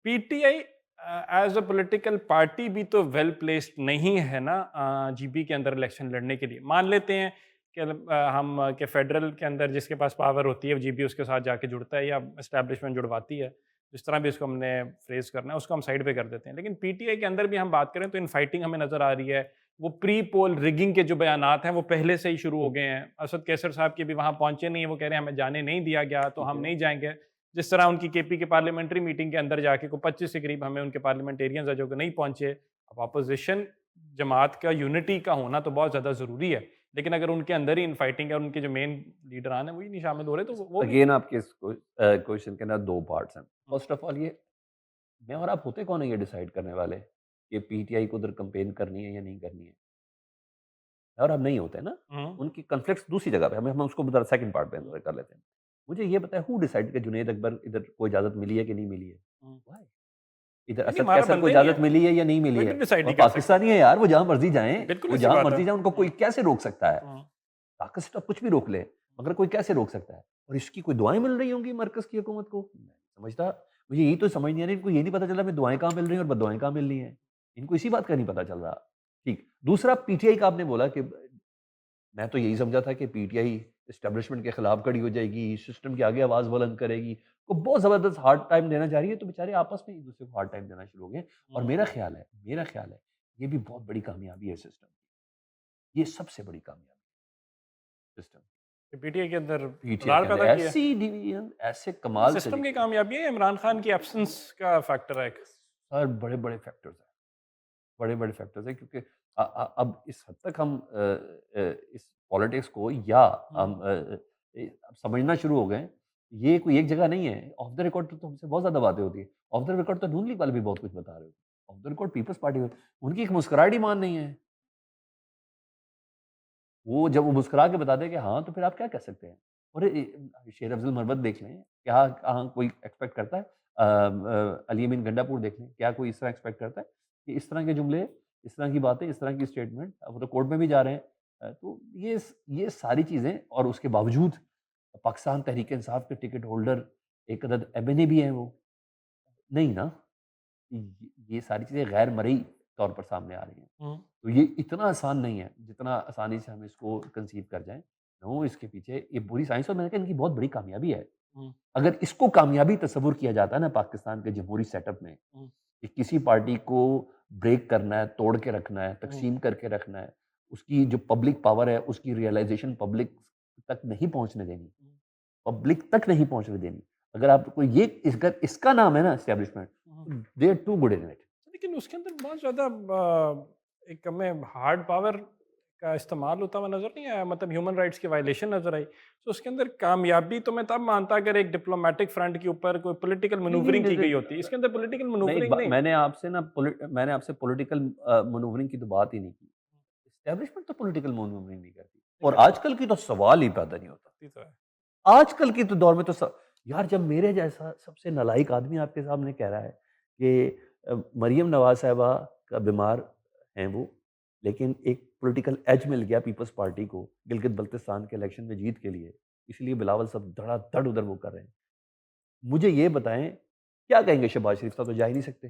PTI as a political party भी तो well placed नहीं है ना जीबी के अंदर इलेक्शन लड़ने के लिए। मान लेते हैं कि हम के फेडरल के अंदर जिसके पास पावर होती है जीबी उसके साथ जाके जुड़ता है या एस्टैब्लिशमेंट जुड़वाती है, जिस तरह भी इसको हमने फ्रेज करना है उसको हम साइड पे कर देते हैं। लेकिन पीटीआई के अंदर भी हम बात करें तो इन फाइटिंग हमें नजर आ रही है। वो प्री पोल रिगिंग के जो बयानात हैं वो पहले से ही शुरू हो गए हैं। असद कैसर साहब के भी वहां पहुंचे नहीं है, वो कह रहे हैं हमें जाने नहीं दिया गया तो ठीक हम है। नहीं जाएंगे। जिस तरह उनकी केपी के पार्लियामेंट्री मीटिंग के अंदर जाके को 25 के करीब हमें उनके पार्लियामेंटेरियंस है जो कि नहीं पहुंचे। अब अपोजिशन जमात का यूनिटी का होना तो बहुत ज़्यादा ज़रूरी है, लेकिन अगर उनके अंदर ही इनफाइटिंग है और उनके जो मेन लीडरान है वही नहीं शामिल हो रहे तो वो भी। अगेन आपके इस क्वेश्चन के ना 2 पार्ट्स हैं। फर्स्ट ऑफ ऑल ये मैं और आप होते कौन है ये डिसाइड करने वाले कि पीटीआई को उधर कैंपेन करनी है या नहीं करनी है? मैं और आप नहीं होते ना। हम्म, उनकी कॉन्फ्लिक्ट्स दूसरी जगह पे हम उसको ज़रा सेकंड पार्ट पे कर लेते हैं। मुझे ये बताएं हू डिसाइड कि जुनैद अकबर इधर को इजाज़त मिली है कि नहीं मिली है? हम्म। व्हाई? इधर नहीं, असद हमारा कैसर को बनता ही नहीं इजाज़त है, मिली है या नहीं मिली कोई है? भी डिसाइड और नहीं कर सकता। पाकिस्तानी है यार, वो जहाँ मर्ज़ी जाएँ, बिल्कुल वो ऐसी जहाँ बात है। मर्ज़ी जाएँ, उनको कोई कैसे रोक सकता है? हम्म, ताकत तो कुछ भी रोक ले, मगर कोई कैसे रोक सकता है? और इसकी कोई दुआएँ मिल रही होंगी मरकज़ की हुकूमत को? मैं नहीं समझता। मुझे यही तो समझ नहीं आ रही, इनको ये नहीं पता चल रहा हमें दुआएँ कहाँ मिल रही हैं और बददुआएँ कहाँ मिल रही हैं। इनको इसी बात का नहीं पता चल रहा। ठीक, दूसरा पीटीआई का आपने बोला कि मैं तो यही समझा था कि पीटीआई एस्टेब्लिशमेंट के खिलाफ खड़ी हो जाएगी, सिस्टम के आगे आवाज़ बुलंद करेगी, को बहुत ज़बरदस्त हार्ड टाइम देना चाह रही है, तो बेचारे आपस में एक-दूसरे को हार्ड टाइम देना शुरू हो गए। और हम्म। मेरा ख़्याल है, ये भी बहुत बड़ी कामयाबी है सिस्टम की। ये सबसे बड़ी कामयाबी है सिस्टम की। पीटीआई के अंदर पीटीआई दरार के अंदर पैदा किया है। ऐसी डिवीज़न, ऐसे कमाल सिस्टम की तरीके कामयाबी है, इमरान खान की एब्सेंस का फैक्टर है एक। और बड़े-बड़े फैक्टर्स हैं, बड़े-बड़े फैक्टर्स हैं क्योंकि अब इस हद तक हम इस पॉलिटिक्स को या हम्म, हम अब समझना शुरू हो गए हैं, ये कोई एक जगह नहीं है। ऑफ द रिकॉर्ड तो हमसे बहुत ज़्यादा बातें होती हैं। ऑफ द रिकॉर्ड तो नून लीग वाले भी बहुत कुछ बता रहे होते हैं। Off the record Peoples Party में उनकी एक मुस्कुराहट ही मान नहीं है। वो जब वो मुस्कुरा के बता दे कि हाँ, तो फिर आप क्या कह सकते हैं? और शेर अफ़ज़ल मरवत देख लें, क्या कहाँ कोई एक्सपेक्ट करता है? अली अमीन गंडापुर देख लें, क्या कोई इस तरह एक्सपेक्ट करता है कि इस तरह के जुमले, इस तरह की बातें, इस तरह की स्टेटमेंट अब वो तो कोर्ट में भी जा रहे हैं। तो ये सारी चीज़ें और उसके बावजूद पाकिस्तान तहरीक-ए-इंसाफ के टिकट होल्डर एक अदद एमएनए भी हैं वो। नहीं ना, ये सारी चीज़ें गैर मरई तौर पर सामने आ रही हैं। हम्म, तो ये इतना आसान नहीं है, जितना आसानी से हम इसको कंसीव कर जाएँ। नो, इसके पीछे ये पूरी साइंस और मैंने कहा इनकी बहुत बड़ी कामयाबी है। हम्म, अगर इसको कामयाबी तस्वुर किया जाता है ना पाकिस्तान के जमहूरी सेटअप में, हम्म, कि किसी पार्टी को ब्रेक करना है, तोड़ के रखना है, हम्म, तक़सीम करके रखना है, उसकी जो पब्लिक पावर है, उसकी रियलाइज़ेशन पब्लिक तक नहीं पहुँचने देनी, पब्लिक तक नहीं पहुँचने देनी। अगर आपको ये अगर इसका नाम है ना establishment, hmm. They are too good in it. लेकिन उसके अंदर बहुत ज़्यादा एक हमें हार्ड पावर का इस्तेमाल होता हुआ नज़र नहीं आया, मतलब ह्यूमन राइट्स की वायलेशन नज़र आई। तो उसके अंदर कामयाबी तो मैं तब मानता अगर एक डिप्लोमेटिक फ्रंट के ऊपर कोई पॉलिटिकल नहीं, मैनूवरिंग की गई होती। इसके अंदर पॉलिटिकल नहीं, मैनूवरिंग नहीं। मैंने आपसे पॉलिटिकल मैनूवरिंग की तो बात ही नहीं की। एस्टेब्लिशमेंट तो पॉलिटिकल मैनूवरिंग नहीं करती नहीं और करती, आजकल की तो सवाल ही पैदा नहीं होता। करती तो है। आजकल के तो दौर में तो यार जब मेरे जैसा सबसे नालायक आदमी आपके सामने कह रहा है कि मरियम नवाज़ साहिबा का बीमार हैं वो, लेकिन एक पॉलिटिकल एज मिल गया पीपल्स पार्टी को गिलगित बल्तिस्तान के इलेक्शन में जीत के लिए, इसलिए बिलावल सब धड़ाधड़ उधर वो कर रहे हैं। मुझे ये बताएँ, क्या कहेंगे शहबाज शरीफ साहब तो जा ही नहीं सकते।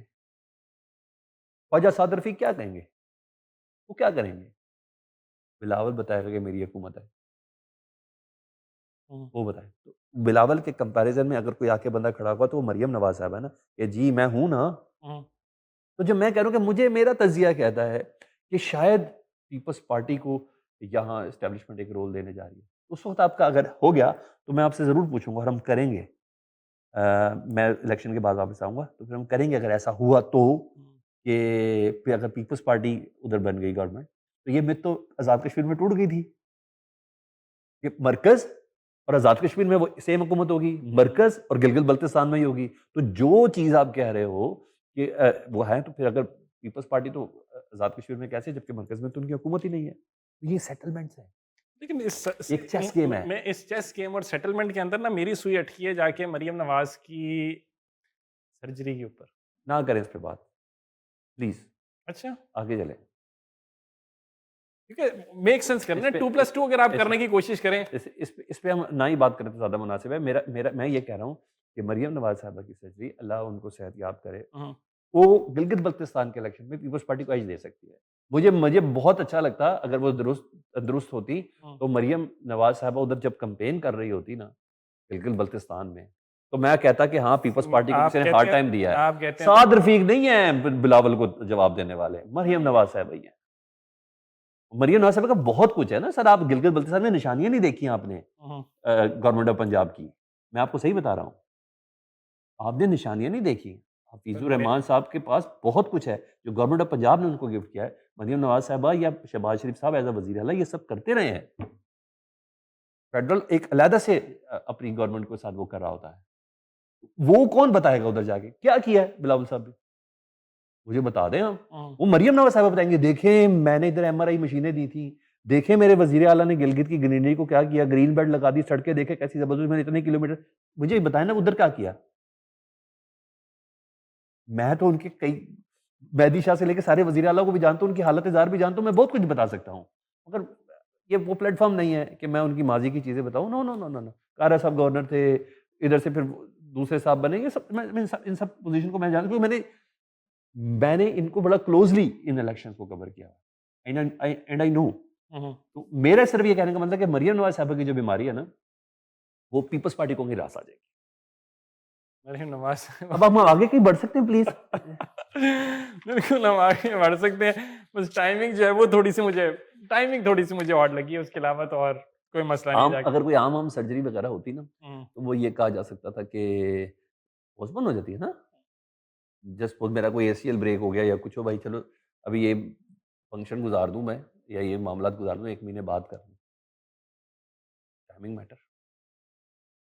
ख्वाजा साद रफ़ीक क्या कहेंगे? वो क्या करेंगे? बिलावल बताएगा कि मेरी हुकूमत है, हम्म, वो बताएँ। तो बिलावल के कंपैरिज़न में अगर कोई आके बंदा खड़ा होगा तो वो मरियम नवाज़ साहब है ना, कि जी मैं हूँ ना। हम्म, तो जब मैं कह रहा हूँ कि मुझे मेरा तज़िया कहता है कि शायद पीपल्स पार्टी को यहाँ एस्टेब्लिशमेंट एक रोल देने जा रही है। उस वक़्त आपका अगर हो गया तो मैं आपसे ज़रूर पूछूँगा और हम करेंगे। मैं इलेक्शन के बाद वापस आऊँगा तो फिर हम करेंगे अगर ऐसा हुआ तो, हम्म। कि फिर अगर पीपल्स पार्टी उधर बन गई गवर्नमेंट, तो ये मिथ तो आज़ाद कश्मीर में टूट गई थी। कि मरकज़ और आज़ाद कश्मीर में वो सेम हुकूमत होगी, मरकज़ और गिलगित-बल्तिस्तान में ही होगी। तो जो चीज़ आप कह रहे हो कि वो है तो फिर अगर पीपल्स पार्टी तो आज़ाद कश्मीर में कैसे जबकि मरकज़ में तो उनकी हुकूमत ही नहीं है। तो ये सेटलमेंट्स हैं, लेकिन एक चेस गेम है। मैं इस चेस गेम और सेटलमेंट के अंदर ना मेरी सुई अटकी है जाके मरियम नवाज की सर्जरी के ऊपर। ना करें इस पे बात, प्लीज़ अच्छा, आगे चलें। क्योंकि मेक सेंस इस करना पे टू इस प्लस टू अगर आप इस करने की कोशिश करें। इस पे हम ना ही बात करें तो ज़्यादा मुनासिब है। मेरा मेरा मैं ये कह रहा हूँ कि मरियम नवाज साहबा की सर्जरी, अल्लाह उनको सेहतयाब करे, हम्म, वो गिलगित बल्तिस्तान के इलेक्शन में पीपल्स पार्टी को एज दे सकती है। मुझे मुझे बहुत अच्छा लगता अगर वो दुरुस्त होती, हम्म। तो मरियम नवाज साहबा उधर जब कैंपेन कर रही होती ना गिलगित बल्तिस्तान में, तो मैं कहता कि हाँ, पीपल्स पार्टी को किसी ने हार्ड टाइम दिया है। आप कहते हैं साद रफीक नहीं है बिलावल को जवाब देने वाले, मरियम नवाज साहबा ही है। मरियम नवाज साहबा का बहुत कुछ है ना सर, आप गिलगित बल्तिस्तान में निशानियां नहीं देखी आपने हम्म, गवर्नमेंट ऑफ पंजाब की, मैं आपको सही बता रहा हूँ, आपने निशानियां नहीं देखी। हफीजुर मैं- रहमान साहब के पास बहुत कुछ है जो गवर्नमेंट ऑफ पंजाब ने उनको गिफ्ट किया है। मरियम नवाज साहबा या शहबाज शरीफ साहब एज अ वजीर आला ये सब करते रहे हैं। फेडरल एक अलहदा से अपनी गवर्नमेंट के साथ वो कर रहा होता है। वो कौन बताएगा उधर जाके क्या किया है बिलावल साहब ने? मुझे बता दें आप। हम्म, वो मरियम नवाज साहब बताएंगे, देखें मैंने इधर एमआरआई मशीनें दी थी, देखें मेरे वजीर आला ने गिलगित की ग्रीनरी को क्या किया, ग्रीन बेल्ट लगा दी, सड़कें देखे कैसी जबरदस्त, मैंने इतने किलोमीटर, मुझे बताएं ना उधर क्या किया। मैं तो उनके कई मेहदी शाह से लेकर सारे वजीर आला को भी जानता हूँ, उनकी हालत जार भी जानता हूँ, मैं बहुत कुछ बता सकता हूँ, मगर ये वो प्लेटफॉर्म नहीं है कि मैं उनकी माजी की चीजें बताऊँ। No no no no no, कारा साहब गवर्नर थे, इधर से फिर दूसरे साहब बने, ये सब मैं इन सब पोजीशन को मैं जानता हूँ, मैंने मैंने इनको बड़ा क्लोजली इन इलेक्शन को कवर किया एंड आई नो। हम्म। तो मेरा सिर्फ ये कहने का मतलब कि मरियम नवाज साहबा की जो बीमारी है ना, वो पीपल्स पार्टी को ही रास आ जाएगी। मरियम नवाज अब हम आगे कहीं बढ़ सकते हैं प्लीज। बिल्कुल हम आगे बढ़ सकते हैं, बस टाइमिंग जो है वो थोड़ी सी मुझे ऑड लगी है, उसके अलावा तो और कोई मसला नहीं जाके। अगर कोई आम सर्जरी वगैरह होती ना, हम्म, तो वो ये कहा जा सकता था कि पोस्टपोन हो जाती है ना, जस्ट सपोज मेरा कोई एसीएल ब्रेक हो गया या कुछ हो, भाई चलो अभी ये फंक्शन गुजार दूं मैं, या ये मामला गुजार दूं, 1 महीने बाद कर दूं, टाइमिंग मैटर।